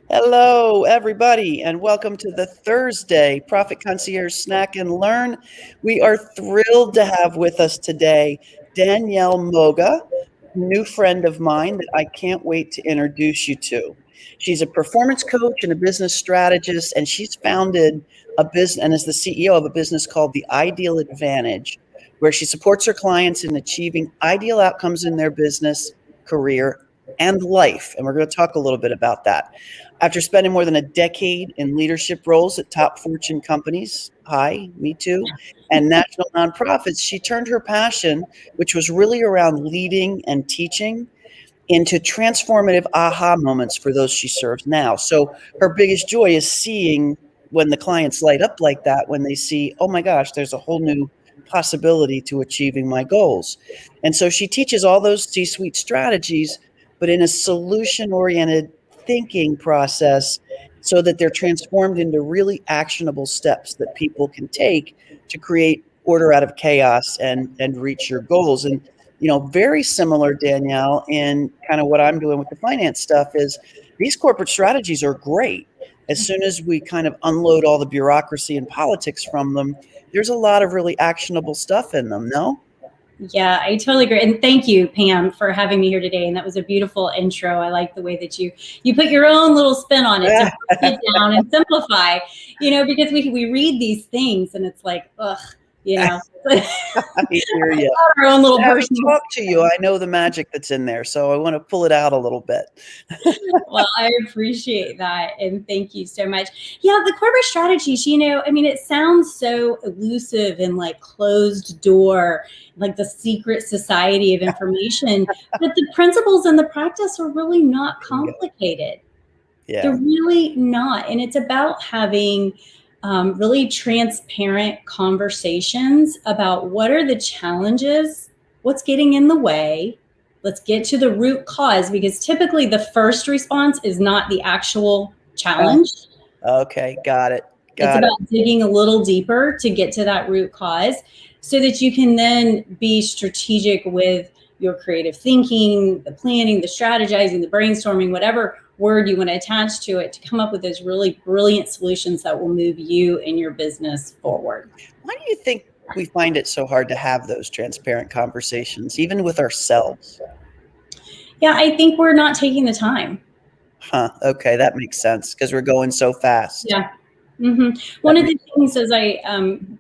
Hello, everybody, and welcome to the Thursday Profit Concierge Snack and Learn. We are thrilled to have with us today Danielle Moga, a new friend of mine that I can't wait to introduce you to. She's a performance coach and a business strategist, and she's founded a business and is the CEO of a business called The Ideal Advantage, where she supports her clients in achieving ideal outcomes in their business, career, and life. And we're going to talk a little bit about that. After spending more than a decade in leadership roles at top Fortune companies, hi, me too, and national nonprofits, she turned her passion, which was really around leading and teaching, into transformative aha moments for those she serves now. So her biggest joy is seeing when the clients light up like that, when they see, oh my gosh, there's a whole new possibility to achieving my goals. And so she teaches all those C-suite strategies, but in a solution-oriented thinking process so that they're transformed into really actionable steps that people can take to create order out of chaos and reach your goals. And very similar, Danielle, in kind of what I'm doing with the finance stuff is these corporate strategies are great. As soon as we kind of unload all the bureaucracy and politics from them, there's a lot of really actionable stuff in them, no? Yeah, I totally agree. And thank you, Pam, for having me here today. And that was a beautiful intro. I like the way that you put your own little spin on it to break it down and simplify, because we read these things and it's like, ugh, I hear you. our own little Having personal. talked to you, I know the magic that's in there, so I want to pull it out a little bit. Well, I appreciate that. And thank you so much. Yeah, the corporate strategies, it sounds so elusive and like closed door, like the secret society of information, but the principles and the practice are really not complicated. Yeah. They're really not. And it's about having really transparent conversations about what are the challenges, what's getting in the way. Let's get to the root cause, because typically the first response is not the actual challenge. Okay, got it. It's about digging a little deeper to get to that root cause so that you can then be strategic with your creative thinking, the planning, the strategizing, the brainstorming, whatever word you want to attach to it, to come up with those really brilliant solutions that will move you and your business forward. Why do you think we find it so hard to have those transparent conversations, even with ourselves? Yeah, I think we're not taking the time. Okay, that makes sense because we're going so fast. Yeah. Mm-hmm. One of the things as I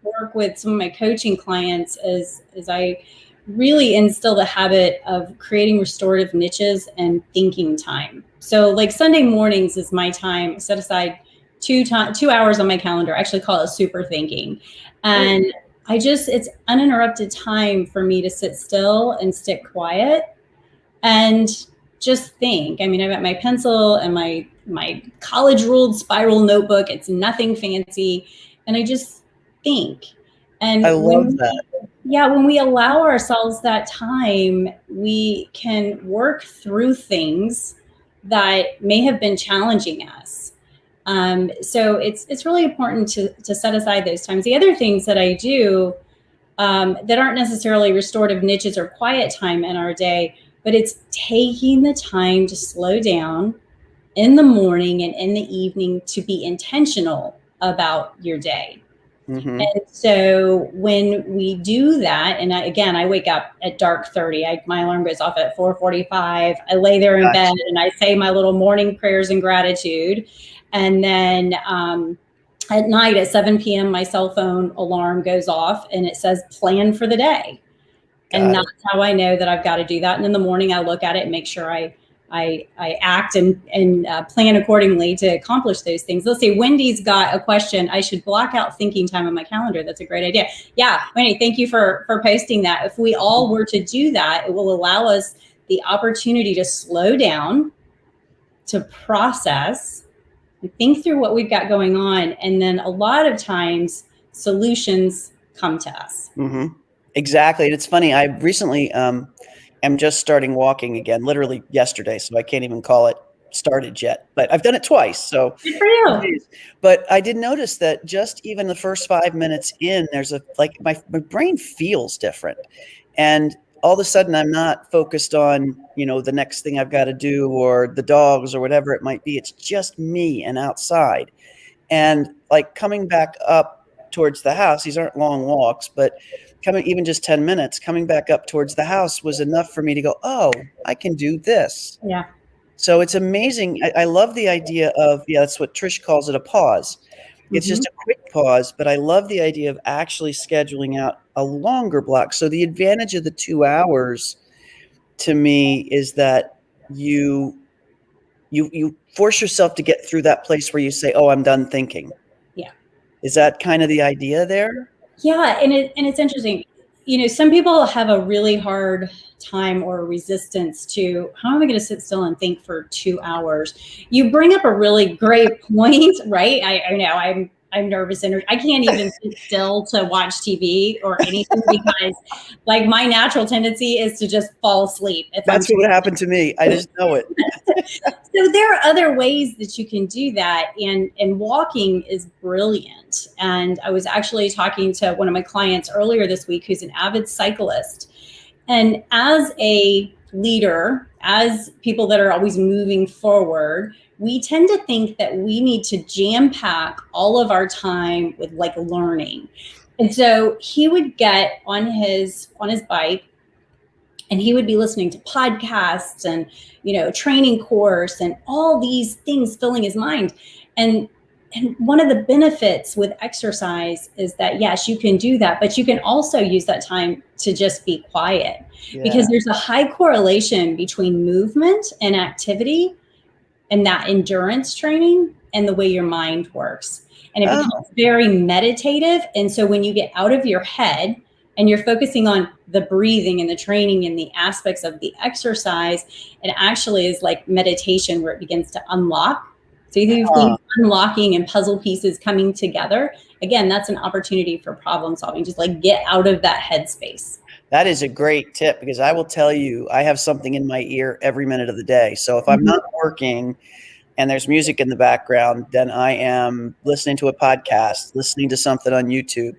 work with some of my coaching clients is I really instill the habit of creating restorative niches and thinking time. So like Sunday mornings is my time, set aside 2 hours on my calendar. I actually call it super thinking. And it's uninterrupted time for me to sit still and sit quiet and just think. I mean, I've got my pencil and my college ruled spiral notebook. It's nothing fancy. And I just think. And I love that. Yeah, when we allow ourselves that time, we can work through things that may have been challenging us. So it's really important to set aside those times. The other things that I do that aren't necessarily restorative niches or quiet time in our day, but it's taking the time to slow down in the morning and in the evening to be intentional about your day. Mm-hmm. And so when we do that, and I wake up at dark 30. My alarm goes off at 4:45. I lay there in bed and I say my little morning prayers and gratitude. And then at night at 7 p.m., my cell phone alarm goes off and it says plan for the day. And that's how I know that I've got to do that. And in the morning, I look at it and make sure I act and plan accordingly to accomplish those things. Let's say Wendy's got a question. I should block out thinking time on my calendar. That's a great idea. Yeah, Wendy, thank you for posting that. If we all were to do that, it will allow us the opportunity to slow down, to process, and think through what we've got going on. And then a lot of times solutions come to us. Mm-hmm. Exactly. And it's funny. I recently am just starting walking again, literally yesterday. So I can't even call it started yet, but I've done it twice. So good for you. But I did notice that just even the first 5 minutes in, there's my brain feels different. And all of a sudden I'm not focused on, the next thing I've got to do or the dogs or whatever it might be. It's just me and outside. And like coming back up towards the house, these aren't long walks, but coming even just 10 minutes, coming back up towards the house was enough for me to go, oh, I can do this. Yeah. So it's amazing. I love the idea of, that's what Trish calls it, a pause. It's just a quick pause, but I love the idea of actually scheduling out a longer block. So the advantage of the 2 hours to me is that you force yourself to get through that place where you say, oh, I'm done thinking. Yeah. Is that kind of the idea there? Yeah. And it's interesting. Some people have a really hard time or resistance to, how am I going to sit still and think for 2 hours? You bring up a really great point, right? I know I'm nervous and I can't even sit still to watch TV or anything because like my natural tendency is to just fall asleep. That's what would happen to me. I just know it. So there are other ways that you can do that. And walking is brilliant. And I was actually talking to one of my clients earlier this week, who's an avid cyclist. And as a leader, as people that are always moving forward, we tend to think that we need to jam pack all of our time with like learning. And so he would get on his bike and he would be listening to podcasts and, training course and all these things filling his mind. And one of the benefits with exercise is that, yes, you can do that, but you can also use that time to just be quiet because there's a high correlation between movement and activity and that endurance training and the way your mind works. And it becomes very meditative. And so when you get out of your head and you're focusing on the breathing and the training and the aspects of the exercise, it actually is like meditation where it begins to unlock. So you think unlocking and puzzle pieces coming together. Again, that's an opportunity for problem solving. Just like get out of that headspace. That is a great tip because I will tell you, I have something in my ear every minute of the day. So if I'm not working and there's music in the background, then I am listening to a podcast, listening to something on YouTube.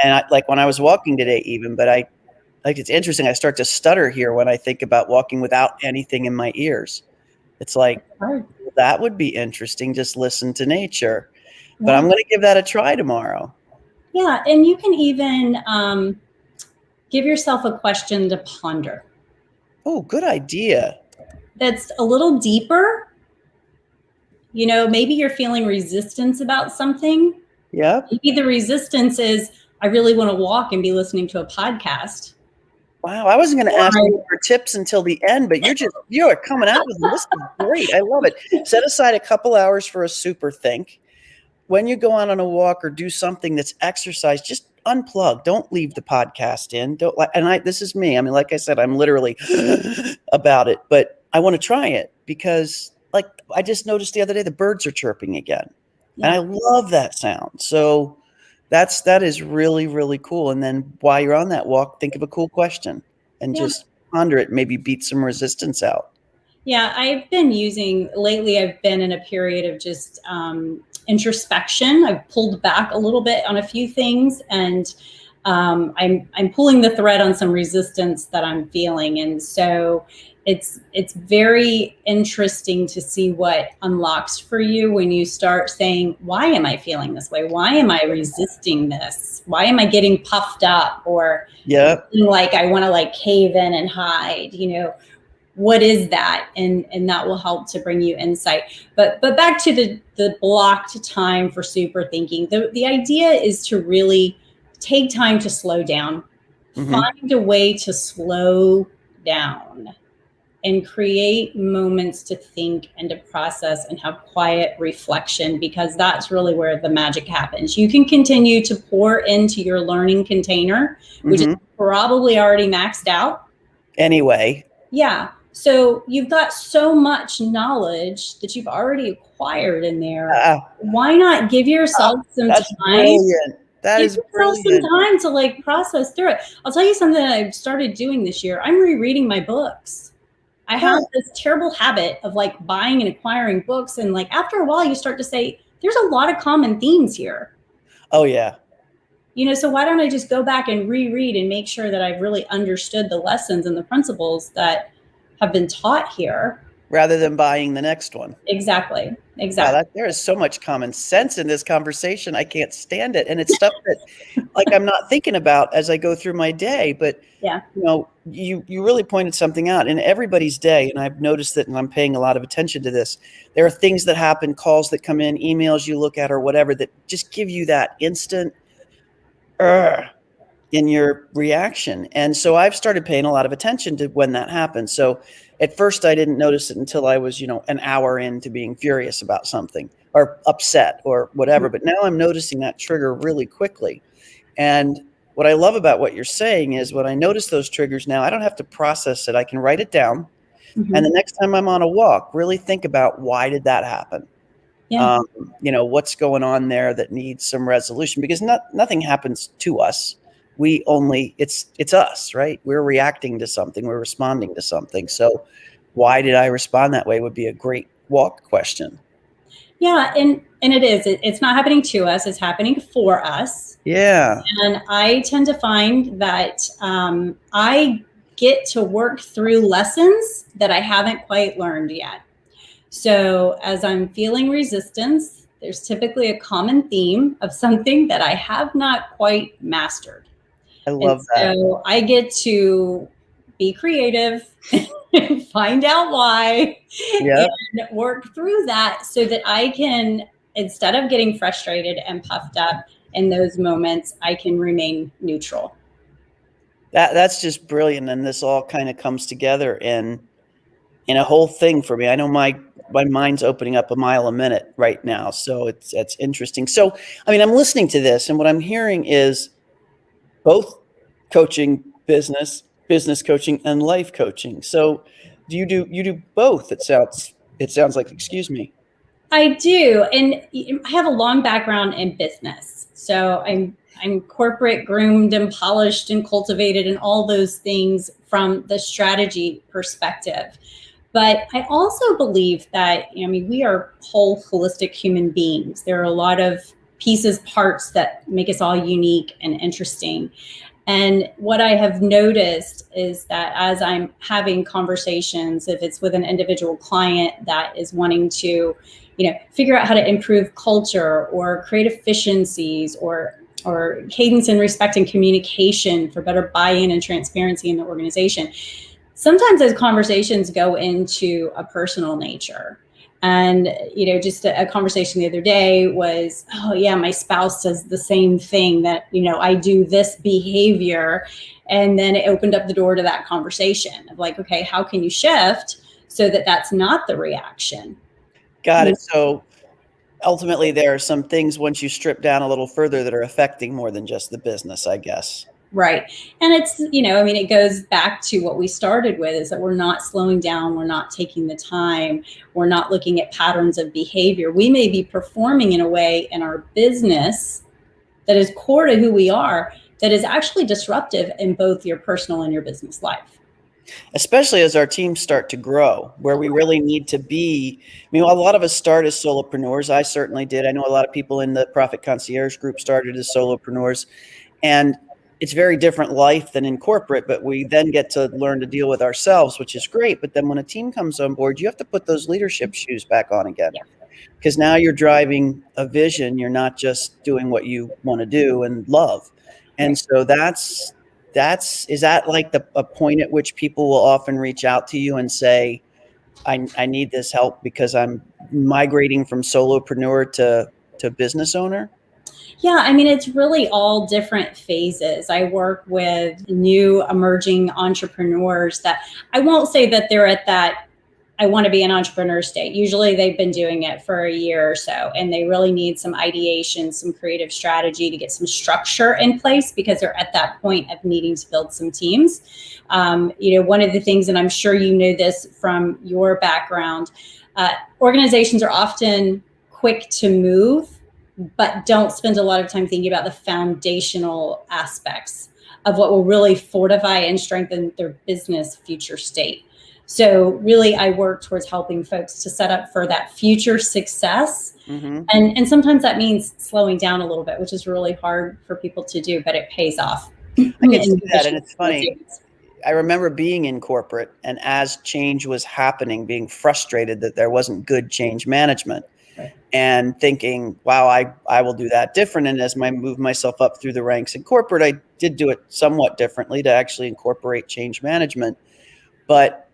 And like when I was walking today even, but it's interesting. I start to stutter here when I think about walking without anything in my ears. It's like, that would be interesting. Just listen to nature. But I'm going to give that a try tomorrow. Yeah. And you can even give yourself a question to ponder. Oh, good idea. That's a little deeper. Maybe you're feeling resistance about something. Yeah. Maybe the resistance is, I really want to walk and be listening to a podcast. Wow. I wasn't going to ask you for tips until the end, but you are coming out with them. This is great. I love it. Set aside a couple hours for a super think. When you go on a walk or do something that's exercise, just unplug. Don't leave the podcast in. This is me. I mean, like I said, I'm literally about it, but I want to try it because like I just noticed the other day, the birds are chirping again. Yeah. And I love that sound. So that is really, really cool. And then while you're on that walk, think of a cool question and just ponder it, maybe beat some resistance out. Yeah, I've been in a period of just introspection. I've pulled back a little bit on a few things and I'm pulling the thread on some resistance that I'm feeling. And so it's very interesting to see what unlocks for you when you start saying, why am I feeling this way? Why am I resisting this? Why am I getting puffed up or like I want to like cave in and hide, what is that? And that will help to bring you insight. But back to the blocked time for super thinking. The idea is to really take time to slow down, find a way to slow down and create moments to think and to process and have quiet reflection, because that's really where the magic happens. You can continue to pour into your learning container, which is probably already maxed out. Anyway. Yeah. So you've got so much knowledge that you've already acquired in there. Why not give yourself some time? Brilliant. That is brilliant. Give yourself some time to like process through it. I'll tell you something that I've started doing this year. I'm rereading my books. I have this terrible habit of like buying and acquiring books. And like after a while, you start to say, there's a lot of common themes here. Oh, yeah. so why don't I just go back and reread and make sure that I've really understood the lessons and the principles that have been taught here, rather than buying the next one. Exactly. Wow, there is so much common sense in this conversation. I can't stand it. And it's stuff that like I'm not thinking about as I go through my day. But Yeah. you really pointed something out in everybody's day. And I've noticed that, and I'm paying a lot of attention to this. There are things that happen, calls that come in, emails you look at or whatever, that just give you that instant in your reaction. And so I've started paying a lot of attention to when that happens. So at first I didn't notice it until I was, an hour into being furious about something or upset or whatever. But now I'm noticing that trigger really quickly. And what I love about what you're saying is when I notice those triggers now, I don't have to process it. I can write it down. Mm-hmm. And the next time I'm on a walk, really think about, why did that happen? Yeah. What's going on there that needs some resolution, because nothing happens to us. It's us, right? We're reacting to something. We're responding to something. So why did I respond that way would be a great walk question. Yeah. And it's not happening to us. It's happening for us. Yeah. And I tend to find that I get to work through lessons that I haven't quite learned yet. So as I'm feeling resistance, there's typically a common theme of something that I have not quite mastered. I love that. So I get to be creative, find out why, Yep. and work through that so that I can, instead of getting frustrated and puffed up in those moments, I can remain neutral. That's just brilliant. And this all kind of comes together in a whole thing for me. I know my mind's opening up a mile a minute right now. So it's interesting. So, I'm listening to this, and what I'm hearing is both coaching, business coaching, and life coaching. So you do both? It sounds like, excuse me. I do. And I have a long background in business. So I'm corporate groomed and polished and cultivated and all those things from the strategy perspective. But I also believe that, we are whole holistic human beings. There are a lot of pieces, parts that make us all unique and interesting. And what I have noticed is that as I'm having conversations, if it's with an individual client that is wanting to, figure out how to improve culture or create efficiencies or cadence and respect and communication for better buy-in and transparency in the organization, sometimes those conversations go into a personal nature. And, just a conversation the other day was, oh yeah, my spouse does the same thing that, I do this behavior. And then it opened up the door to that conversation of like, okay, how can you shift so that that's not the reaction? Got it. So ultimately there are some things, once you strip down a little further, that are affecting more than just the business, I guess. Right. And it's, it goes back to what we started with, is that we're not slowing down. We're not taking the time. We're not looking at patterns of behavior. We may be performing in a way in our business that is core to who we are, that is actually disruptive in both your personal and your business life. Especially as our teams start to grow, where we really need to be. A lot of us start as solopreneurs. I certainly did. I know a lot of people in the Profit Concierge group started as solopreneurs. And it's very different life than in corporate, but we then get to learn to deal with ourselves, which is great. But then when a team comes on board, you have to put those leadership shoes back on again, because now you're driving a vision. You're not just doing what you want to do and love. And so is that like a point at which people will often reach out to you and say, I need this help because I'm migrating from solopreneur to business owner? Yeah, it's really all different phases. I work with new emerging entrepreneurs that I won't say that they're at that I want to be an entrepreneur state. Usually they've been doing it for a year or so, and they really need some ideation, some creative strategy to get some structure in place, because they're at that point of needing to build some teams. One of the things, and I'm sure you know this from your background, organizations are often quick to move, but don't spend a lot of time thinking about the foundational aspects of what will really fortify and strengthen their business future state. So really, I work towards helping folks to set up for that future success. Mm-hmm. And sometimes that means slowing down a little bit, which is really hard for people to do, but it pays off. I can see that. And it's funny. I remember being in corporate, and as change was happening, being frustrated that there wasn't good change management. Right. And thinking, wow, I will do that different. And as I moved myself up through the ranks in corporate, I did do it somewhat differently to actually incorporate change management. But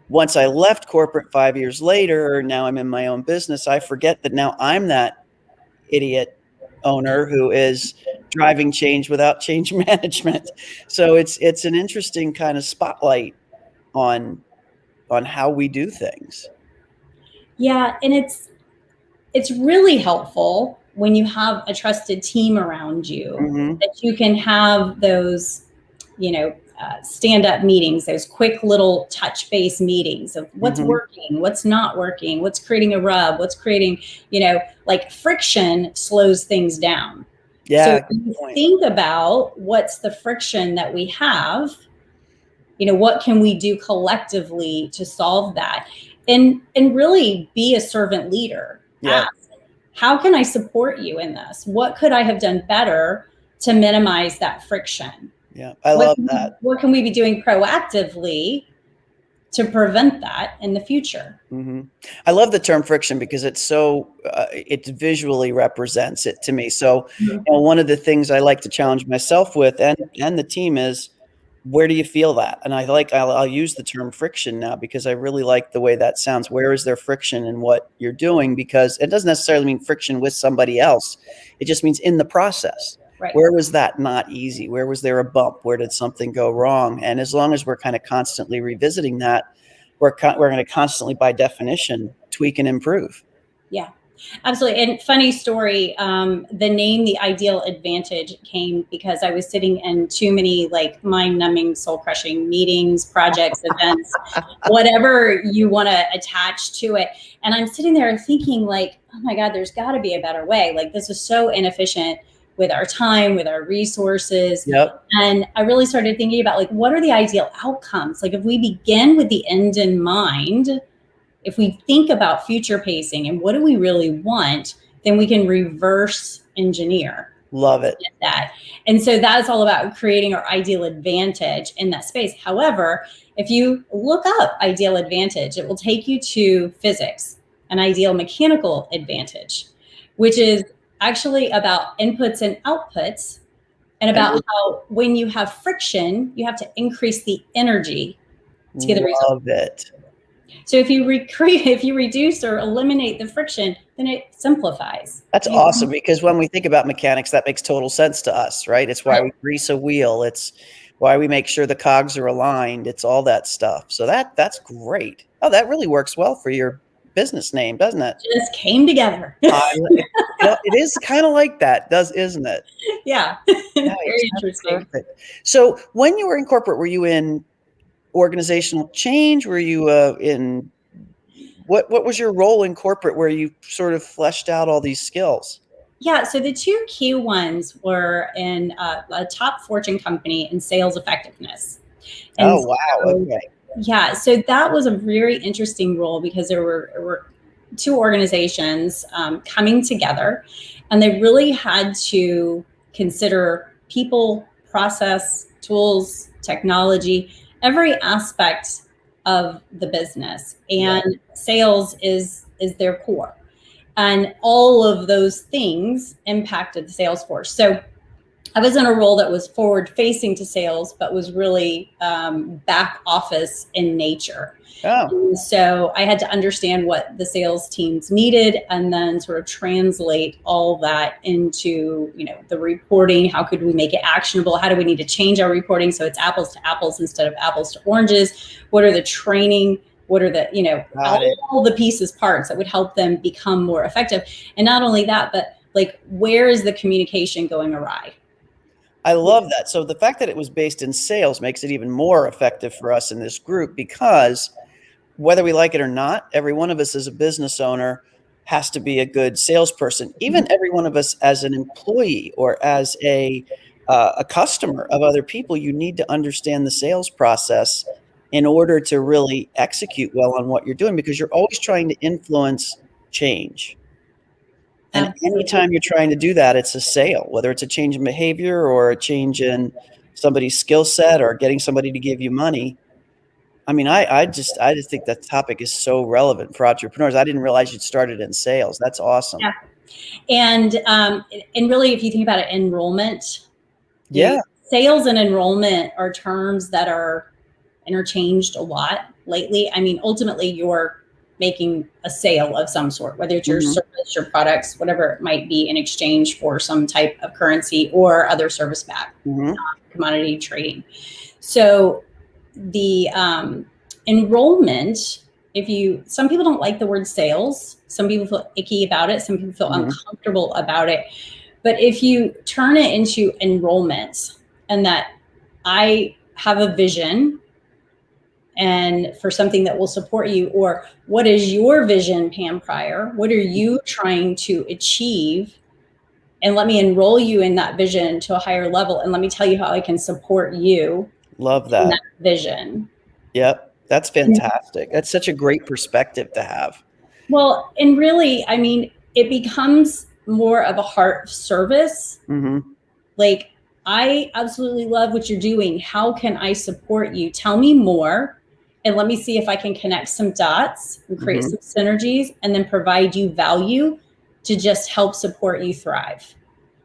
once I left corporate 5 years later, now I'm in my own business, I forget that now I'm that idiot owner who is driving change without change management. So it's an interesting kind of spotlight on how we do things. Yeah, and it's really helpful when you have a trusted team around you, Mm-hmm. that you can have those, stand-up meetings, those quick little touch-base meetings of what's Mm-hmm. working, what's not working, what's creating a rub, what's creating, like friction slows things down. Yeah. So you think about what's the friction that we have, what can we do collectively to solve that? And really be a servant leader. Yeah. Ask, how can I support you in this? What could I have done better to minimize that friction? Yeah, I love that. What can we be doing proactively to prevent that in the future? Mm-hmm. I love the term friction because it's so it visually represents it to me. So, one of the things I like to challenge myself with and the team is, where do you feel that? And I'll use the term friction now because I really like the way that sounds. Where is there friction in what you're doing? Because it doesn't necessarily mean friction with somebody else. It just means in the process. Right. Where was that not easy? Where was there a bump? Where did something go wrong? And as long as we're kind of constantly revisiting that, we're going to constantly, by definition, tweak and improve. Yeah, absolutely. And funny story, the name The Ideal Advantage came because I was sitting in too many like mind-numbing, soul-crushing meetings, projects, events, whatever you want to attach to it. And I'm sitting there thinking like, oh my God, there's got to be a better way. Like, this is so inefficient with our time, with our resources. Yep. And I really started thinking about like, what are the ideal outcomes? Like, if we begin with the end in mind, if we think about future pacing and what do we really want, then we can reverse engineer. Love it. That. And so that's all about creating our ideal advantage in that space. However, if you look up ideal advantage, it will take you to physics, an ideal mechanical advantage, which is actually about inputs and outputs, and about how when you have friction, you have to increase the energy to get the result. Love it. So if you reduce or eliminate the friction, then it simplifies. That's awesome, because when we think about mechanics, that makes total sense to us, right? It's why we grease a wheel. It's why we make sure the cogs are aligned. It's all that stuff. So that's great. Oh, that really works well for your business name, doesn't it? Just came together. It is kind of like that, isn't it? Yeah. Nice. Very interesting. Perfect. So when you were in corporate, were you in organizational change? Were you in what was your role in corporate where you sort of fleshed out all these skills? Yeah, so the two key ones were in a top Fortune company in sales effectiveness. And wow. Okay. Yeah, so that was a very interesting role because there were two organizations coming together, and they really had to consider people, process, tools, technology, every aspect of the business. And sales is their core. And all of those things impacted the sales force. So I was in a role that was forward facing to sales, but was really back office in nature. Oh. And so I had to understand what the sales teams needed and then sort of translate all that into, the reporting. How could we make it actionable? How do we need to change our reporting so it's apples to apples instead of apples to oranges? What are the training? What are the, all the pieces, parts that would help them become more effective? And not only that, but like, where is the communication going awry? I love that. So the fact that it was based in sales makes it even more effective for us in this group, because whether we like it or not, every one of us as a business owner has to be a good salesperson. Even every one of us as an employee or as a customer of other people, you need to understand the sales process in order to really execute well on what you're doing, because you're always trying to influence change. And Absolutely. anytime you're trying to do that, it's a sale, whether it's a change in behavior or a change in somebody's skill set or getting somebody to give you money. I mean, I just think that topic is so relevant for entrepreneurs. I didn't realize you'd started in sales. That's awesome. Yeah. And really, if you think about it, enrollment, Yeah. Sales and enrollment are terms that are interchanged a lot lately. I mean, ultimately, you're making a sale of some sort, whether it's your service, your products, whatever it might be, in exchange for some type of currency or other service back, commodity trading. So the enrollment, some people don't like the word sales, some people feel icky about it, some people feel uncomfortable about it. But if you turn it into enrollment, and that I have a vision and for something that will support you, or what is your vision, Pam Pryor? What are you trying to achieve? And let me enroll you in that vision to a higher level. And let me tell you how I can support you. Love that. In that vision. Yep. That's fantastic. That's such a great perspective to have. Well, and really, I mean, it becomes more of a heart service. Like, I absolutely love what you're doing. How can I support you? Tell me more, and let me see if I can connect some dots and create some synergies, and then provide you value to just help support you thrive.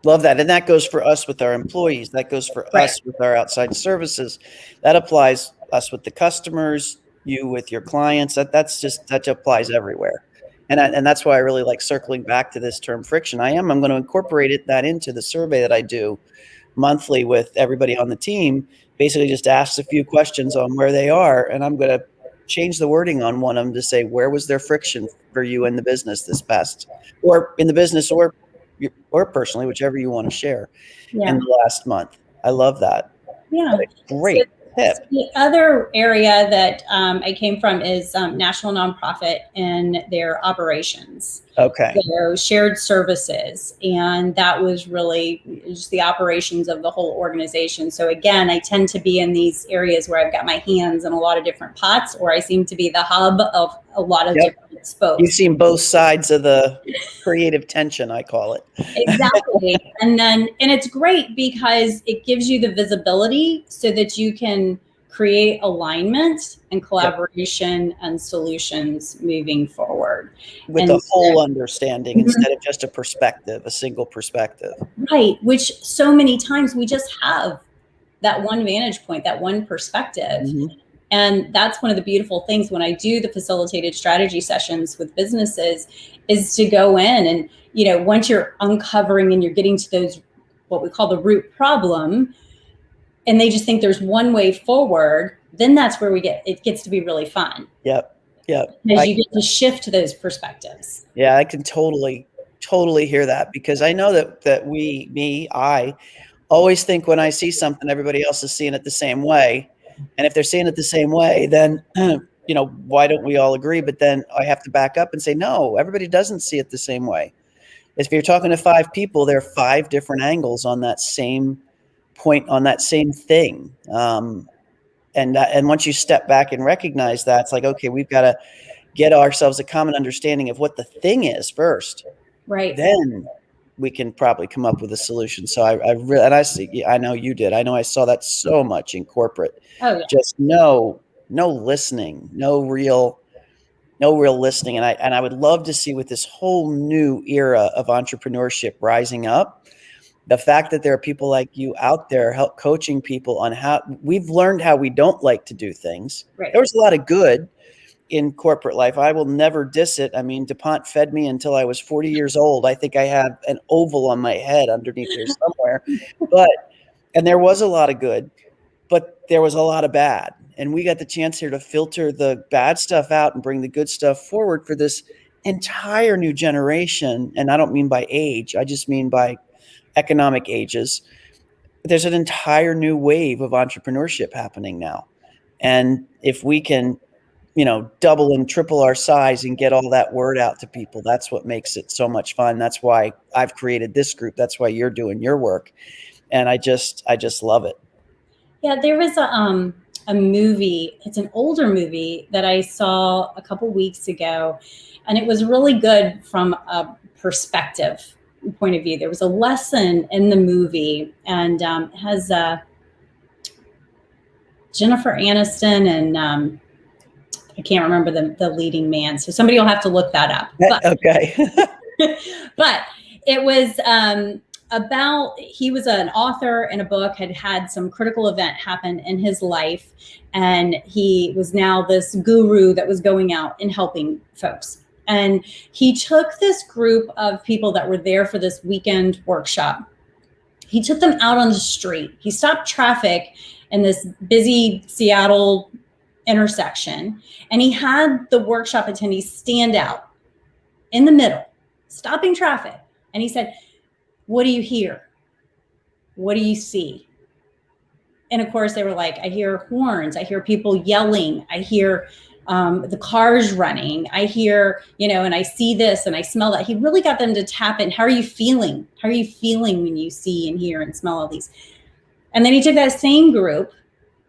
Love that. And that goes for us with our employees. That goes for us with our outside services. That applies us with the customers, you with your clients. That applies everywhere. And that's why I really like circling back to this term friction. I'm going to incorporate that into the survey that I do monthly with everybody on the team. Basically just asks a few questions on where they are. And I'm going to change the wording on one of them to say, where was there friction for you in the business this past, or in the business or personally, whichever you want to share in the last month. I love that. Yeah. Great tip. The other area that I came from is national nonprofit and their operations. Okay. So shared services. And that was really just the operations of the whole organization. So again, I tend to be in these areas where I've got my hands in a lot of different pots, or I seem to be the hub of a lot of different spokes. You've seen both sides of the creative tension, I call it. Exactly. And it's great because it gives you the visibility so that you can create alignment and collaboration and solutions moving forward. With a whole understanding instead of just a single perspective. Right. Which so many times we just have that one vantage point, that one perspective. And that's one of the beautiful things when I do the facilitated strategy sessions with businesses, is to go in and, once you're uncovering and you're getting to those, what we call the root problem, and they just think there's one way forward, then that's where it gets to be really fun. Yep. Because you get to shift those perspectives. Yeah, I can totally hear that, because I know that I always think when I see something, everybody else is seeing it the same way. And if they're seeing it the same way, then, why don't we all agree? But then I have to back up and say, no, everybody doesn't see it the same way. If you're talking to 5 people, there are 5 different angles on that same point, on that same thing. And once you step back and recognize that, it's like, okay, we've got to get ourselves a common understanding of what the thing is first. Right. Then we can probably come up with a solution. So I know you did. I know I saw that so much in corporate. Oh, yeah. Just no listening, no real listening. And I would love to see, with this whole new era of entrepreneurship rising up, the fact that there are people like you out there help coaching people on how we've learned how we don't like to do things. Right. There was a lot of good in corporate life. I will never diss it. I mean, DuPont fed me until I was 40 years old. I think I have an oval on my head underneath here somewhere, and there was a lot of good, but there was a lot of bad. And we got the chance here to filter the bad stuff out and bring the good stuff forward for this entire new generation. And I don't mean by age, I just mean by economic ages. There's an entire new wave of entrepreneurship happening now. And if we can, double and triple our size and get all that word out to people, that's what makes it so much fun. That's why I've created this group. That's why you're doing your work. And I just love it. Yeah, there was a movie. It's an older movie that I saw a couple weeks ago, and it was really good from a perspective point of view. There was a lesson in the movie, and has Jennifer Aniston and I can't remember the leading man. So somebody will have to look that up. But, okay. but it was about, he was an author in a book, had some critical event happen in his life. And he was now this guru that was going out and helping folks. And he took this group of people that were there for this weekend workshop. He took them out on the street. He stopped traffic in this busy Seattle intersection. And he had the workshop attendees stand out in the middle, stopping traffic. And he said, "What do you hear? What do you see?" And of course they were like, "I hear horns. I hear people yelling. I hear the cars running. I hear, and I see this and I smell that." He really got them to tap in. How are you feeling? How are you feeling when you see and hear and smell all these? And then he took that same group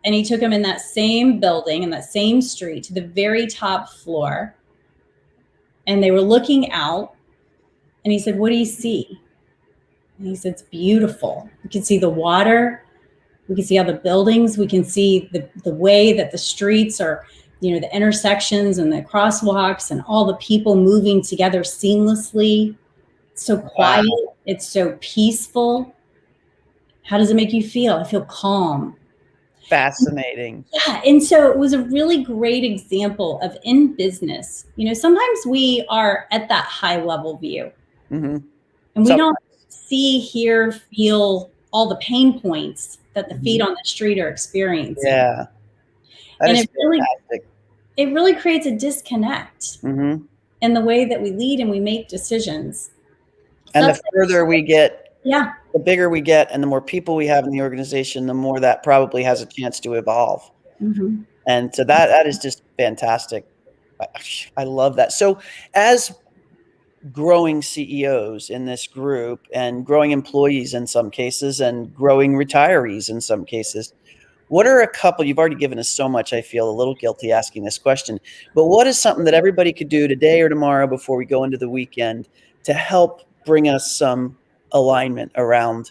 and he took them in that same building, in that same street, to the very top floor. And they were looking out. And he said, "What do you see?" And he said, "It's beautiful. We can see the water. We can see all the buildings. We can see the way that the streets are, the intersections and the crosswalks and all the people moving together seamlessly. It's so quiet. Wow. It's so peaceful. How does it make you feel?" "I feel calm." Fascinating. Yeah. And so it was a really great example of, in business, sometimes we are at that high level view. Mm-hmm. And we don't see, hear, feel all the pain points that the feet on the street are experiencing. Yeah. And it really creates a disconnect in the way that we lead and we make decisions. And the further we get, yeah, the bigger we get and the more people we have in the organization, the more that probably has a chance to evolve. Mm-hmm. And so that is just fantastic. I love that. So as growing CEOs in this group and growing employees in some cases and growing retirees in some cases, what are a couple, you've already given us so much, I feel a little guilty asking this question, but what is something that everybody could do today or tomorrow before we go into the weekend to help bring us some alignment around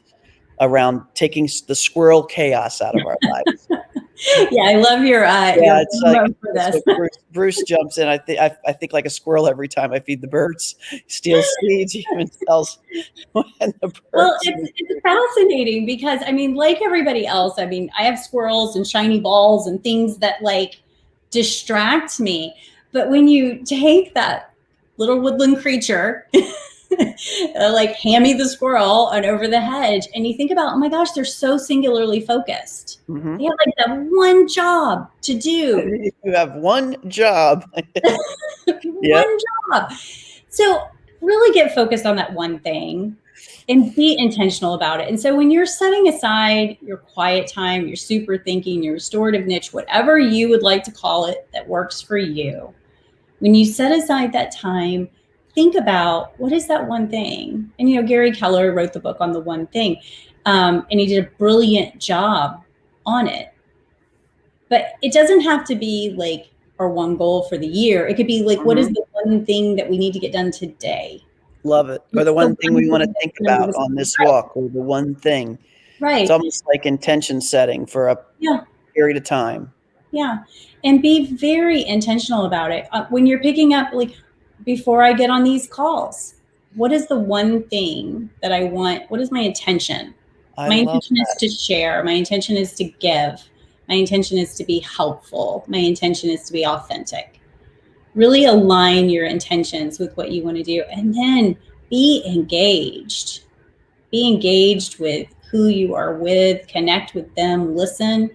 taking the squirrel chaos out of our lives? Yeah, I love your it's like for this. Bruce jumps in. I think like a squirrel every time I feed the birds. Steals seeds, even tells when the birds. Well, it's fascinating because like everybody else, I have squirrels and shiny balls and things that like distract me. But when you take that little woodland creature like Hammy the squirrel on over the hedge, and you think about, oh my gosh, they're so singularly focused. Mm-hmm. They have like that one job to do. You have one job. One job. So really get focused on that one thing and be intentional about it. And so when you're setting aside your quiet time, your super thinking, your restorative niche, whatever you would like to call it that works for you, when you set aside that time, think about, what is that one thing? And, Gary Keller wrote the book on the one thing, and he did a brilliant job on it. But it doesn't have to be like our one goal for the year. It could be like, what is the one thing that we need to get done today? Love it. Or the one thing we want to think about on this walk, or the one thing. Right. It's almost like intention setting for a period of time. Yeah. And be very intentional about it. When you're picking up, like, before I get on these calls, what is the one thing that I want? What is my intention? My intention is to share. My intention is to give. My intention is to be helpful. My intention is to be authentic. Really align your intentions with what you want to do. And then be engaged. Be engaged with who you are with. Connect with them. Listen.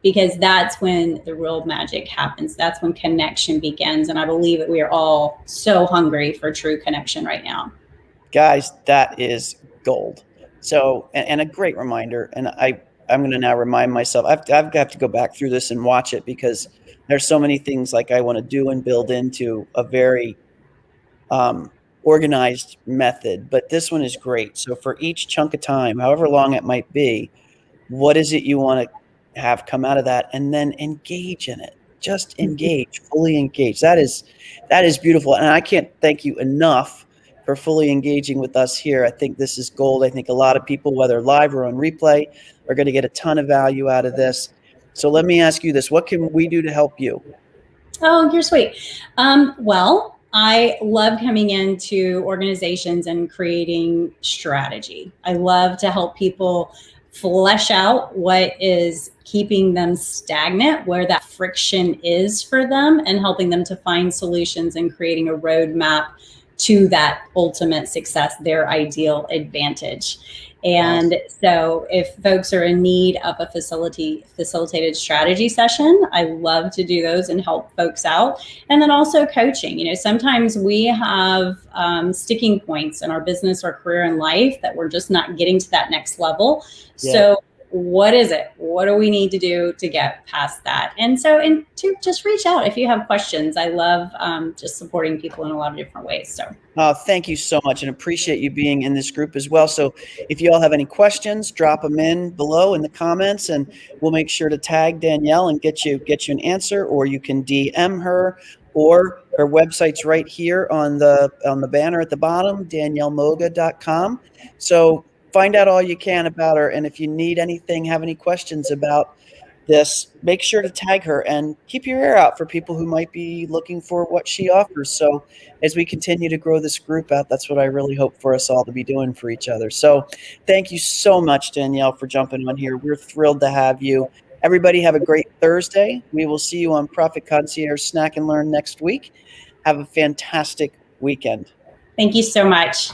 Because that's when the real magic happens. That's when connection begins. And I believe that we are all so hungry for true connection right now. Guys, that is gold. So, and a great reminder. And I'm going to now remind myself, I've got to go back through this and watch it, because there's so many things like I want to do and build into a very organized method. But this one is great. So for each chunk of time, however long it might be, what is it you want to have come out of that, and then engage in it. Just engage, fully engage. That is beautiful. And I can't thank you enough for fully engaging with us here. I think this is gold. I think a lot of people, whether live or on replay, are going to get a ton of value out of this. So let me ask you this. What can we do to help you? Oh, you're sweet. Well, I love coming into organizations and creating strategy. I love to help people flesh out what is keeping them stagnant, where that friction is for them, and helping them to find solutions and creating a roadmap to that ultimate success, their ideal advantage. And so if folks are in need of a facilitated strategy session, I love to do those and help folks out. And then also coaching. You know, sometimes we have sticking points in our business or career in life that we're just not getting to that next level. Yeah. So what is it? What do we need to do to get past that? And to just reach out if you have questions. I love just supporting people in a lot of different ways. So thank you so much, and appreciate you being in this group as well. So if you all have any questions, drop them in below in the comments, and we'll make sure to tag Danielle and get you an answer, or you can DM her, or her website's right here on the banner at the bottom, daniellemoga.com. So find out all you can about her, and if you need anything, have any questions about this, make sure to tag her and keep your ear out for people who might be looking for what she offers. So as we continue to grow this group out, that's what I really hope for us all to be doing for each other. So thank you so much, Danielle, for jumping on here. We're thrilled to have you. Everybody have a great Thursday. We will see you on Profit Concierge Snack and Learn next week. Have a fantastic weekend. Thank you so much.